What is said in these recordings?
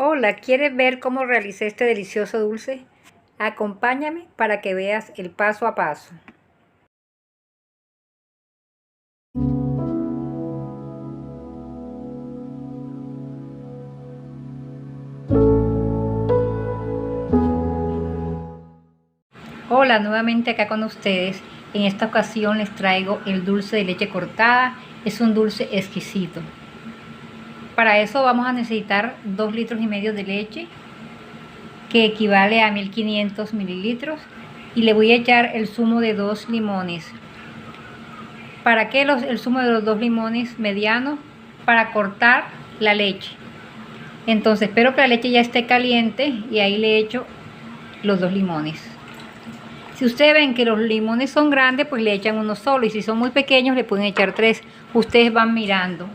Hola, ¿quieres ver cómo realicé este delicioso dulce? Acompáñame para que veas el paso a paso. Hola, nuevamente acá con ustedes. En esta ocasión les traigo el dulce de leche cortada. Es un dulce exquisito. Para eso vamos a necesitar 2,5 litros de leche, que equivale a 1500 mililitros, y le voy a echar el zumo de 2 limones. ¿Para qué el zumo de los 2 limones medianos? Para cortar la leche. Entonces espero que la leche ya esté caliente y ahí le echo los 2 limones. Si ustedes ven que los limones son grandes, pues le echan uno solo, y si son muy pequeños le pueden echar 3. Ustedes van mirando.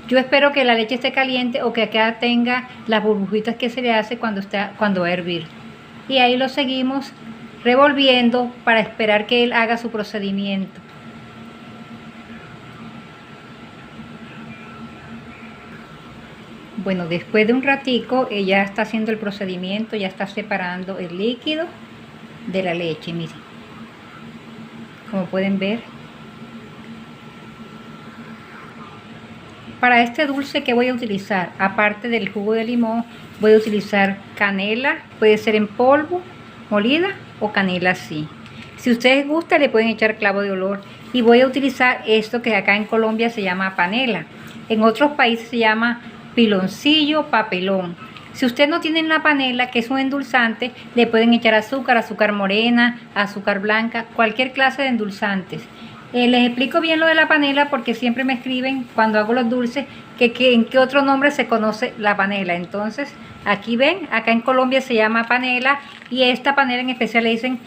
Yo espero que la leche esté caliente o que acá tenga las burbujitas que se le hace cuando va a hervir. Y ahí lo seguimos revolviendo para esperar que él haga su procedimiento. Bueno, después de un ratico ella está haciendo el procedimiento, ya está separando el líquido de la leche, miren, como pueden ver. Para este dulce, ¿qué voy a utilizar? Aparte del jugo de limón, voy a utilizar canela, puede ser en polvo, molida, o canela así. Si ustedes gustan, le pueden echar clavo de olor. Y voy a utilizar esto que acá en Colombia se llama panela. En otros países se llama piloncillo, papelón. Si ustedes no tienen la panela, que es un endulzante, le pueden echar azúcar, azúcar morena, azúcar blanca, cualquier clase de endulzantes. Les explico bien lo de la panela porque siempre me escriben cuando hago los dulces que en qué otro nombre se conoce la panela. Entonces, aquí ven, acá en Colombia se llama panela, y esta panela en especial le dicen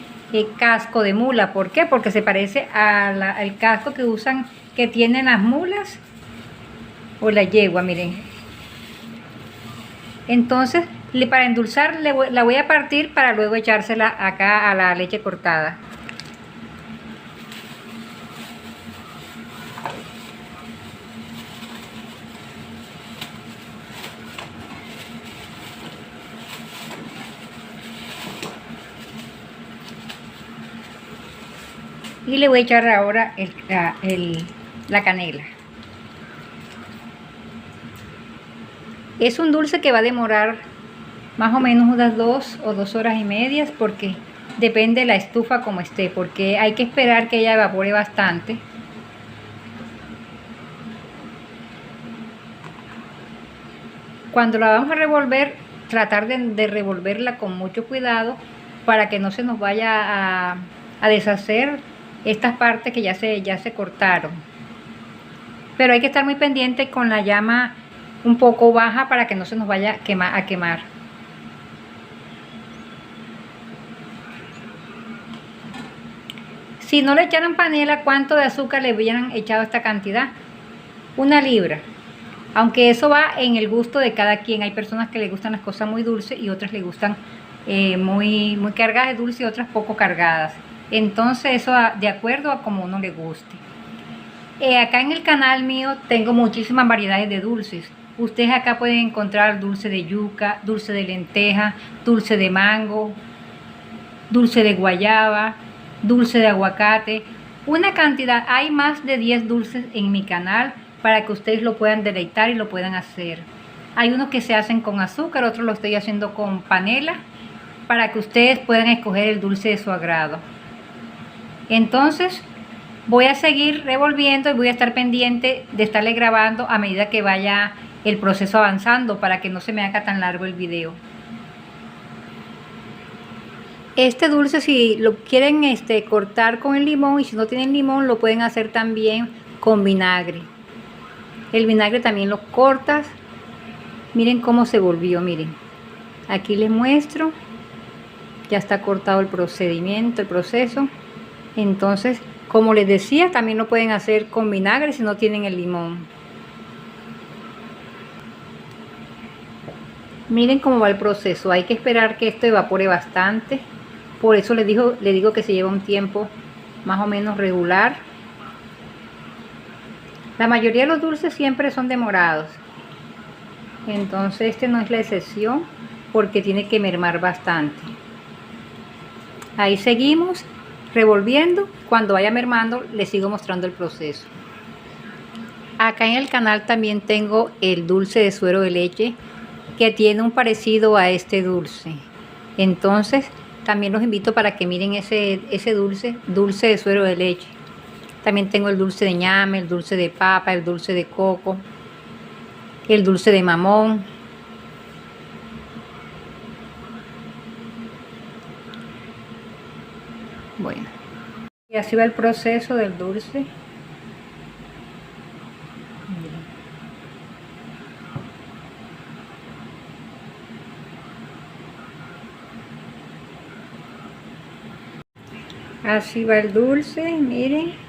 casco de mula. ¿Por qué? Porque se parece al casco que usan, que tienen las mulas o la yegua, miren. Entonces, para endulzar la voy a partir para luego echársela acá a la leche cortada. Y le voy a echar ahora la canela. Es un dulce que va a demorar más o menos unas 2 o 2 horas y media, porque depende de la estufa como esté, porque hay que esperar que ella evapore bastante. Cuando la vamos a revolver, tratar de revolverla con mucho cuidado para que no se nos vaya a deshacer estas partes que ya se cortaron. Pero hay que estar muy pendiente con la llama un poco baja para que no se nos vaya a quemar. Si no le echaran panela, ¿cuánto de azúcar le hubieran echado esta cantidad? 1 libra. Aunque eso va en el gusto de cada quien. Hay personas que les gustan las cosas muy dulces y otras les gustan muy cargadas de dulce y otras poco cargadas. Entonces eso de acuerdo a como uno le guste. Acá en el canal mío tengo muchísimas variedades de dulces. Ustedes acá pueden encontrar dulce de yuca, dulce de lenteja, dulce de mango, dulce de guayaba, dulce de aguacate. Una cantidad, hay más de 10 dulces en mi canal para que ustedes lo puedan deleitar y lo puedan hacer. Hay unos que se hacen con azúcar, otros lo estoy haciendo con panela, para que ustedes puedan escoger el dulce de su agrado. Entonces voy a seguir revolviendo y voy a estar pendiente de estarle grabando a medida que vaya el proceso avanzando, para que no se me haga tan largo el video. Este dulce, si lo quieren cortar con el limón, y si no tienen limón, lo pueden hacer también con vinagre. El vinagre también lo cortas. Miren cómo se volvió, miren. Aquí les muestro. Ya está cortado el proceso. Entonces, como les decía, también lo pueden hacer con vinagre si no tienen el limón. Miren cómo va el proceso. Hay que esperar que esto evapore bastante. Por eso les digo que se lleva un tiempo más o menos regular. La mayoría de los dulces siempre son demorados. Entonces este no es la excepción porque tiene que mermar bastante. Ahí seguimos revolviendo. Cuando vaya mermando les sigo mostrando el proceso. Acá en el canal también tengo el dulce de suero de leche que tiene un parecido a este dulce. Entonces también los invito para que miren ese dulce de suero de leche. También tengo el dulce de ñame, el dulce de papa, el dulce de coco, el dulce de mamón. Bueno, y así va el proceso del dulce. Miren. Así va el dulce, miren.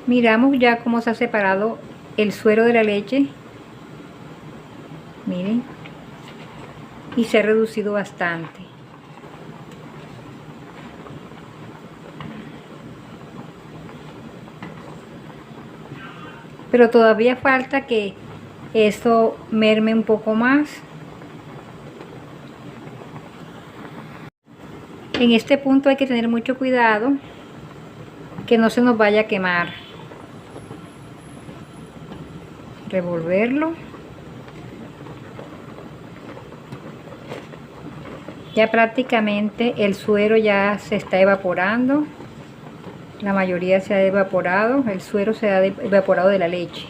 Miramos ya cómo se ha separado el suero de la leche. Miren. Y se ha reducido bastante. Pero todavía falta que esto merme un poco más. En este punto hay que tener mucho cuidado que no se nos vaya a quemar. Revolverlo. Ya prácticamente el suero ya se está evaporando. La mayoría se ha evaporado. El suero se ha evaporado de la leche.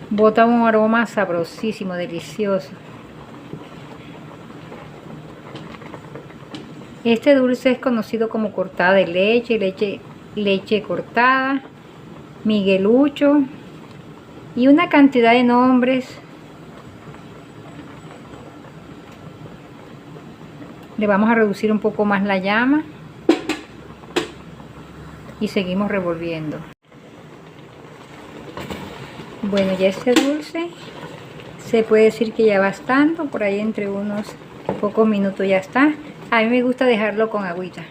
Bota un aroma sabrosísimo, delicioso. Este dulce es conocido como cortada de leche cortada, Miguelucho y una cantidad de nombres. Le vamos a reducir un poco más la llama y seguimos revolviendo. Bueno, ya este dulce se puede decir que ya va estando, por ahí entre unos pocos minutos ya está. A mí me gusta dejarlo con agüita,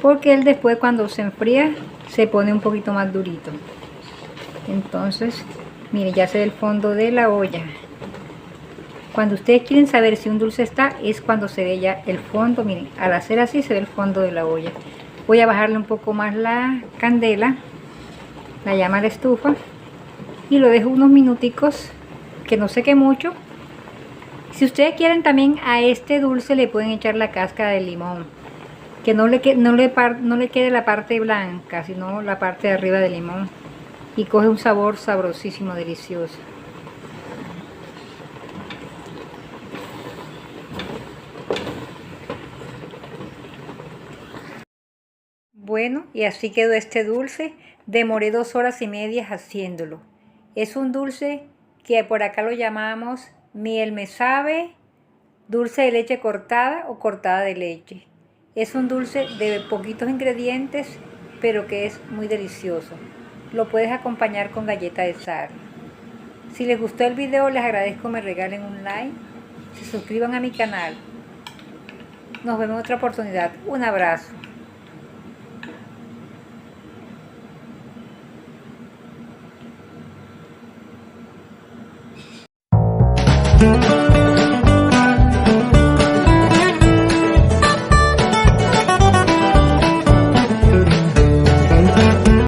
porque él después cuando se enfría se pone un poquito más durito. Entonces, miren, ya se ve el fondo de la olla. Cuando ustedes quieren saber si un dulce está, es cuando se ve ya el fondo. Miren, al hacer así se ve el fondo de la olla. Voy a bajarle un poco más la candela, la llama a la estufa, y lo dejo unos minuticos que no seque mucho. Si ustedes quieren también a este dulce le pueden echar la cáscara de limón, que no le quede la parte blanca, sino la parte de arriba del limón, y coge un sabor sabrosísimo, delicioso. Bueno, y así quedó este dulce. Demoré 2 horas y media haciéndolo. Es un dulce que por acá lo llamamos miel me sabe, dulce de leche cortada o cortada de leche. Es un dulce de poquitos ingredientes, pero que es muy delicioso. Lo puedes acompañar con galleta de sal. Si les gustó el video, les agradezco me regalen un like, se suscriban a mi canal. Nos vemos en otra oportunidad. Un abrazo. Thank you.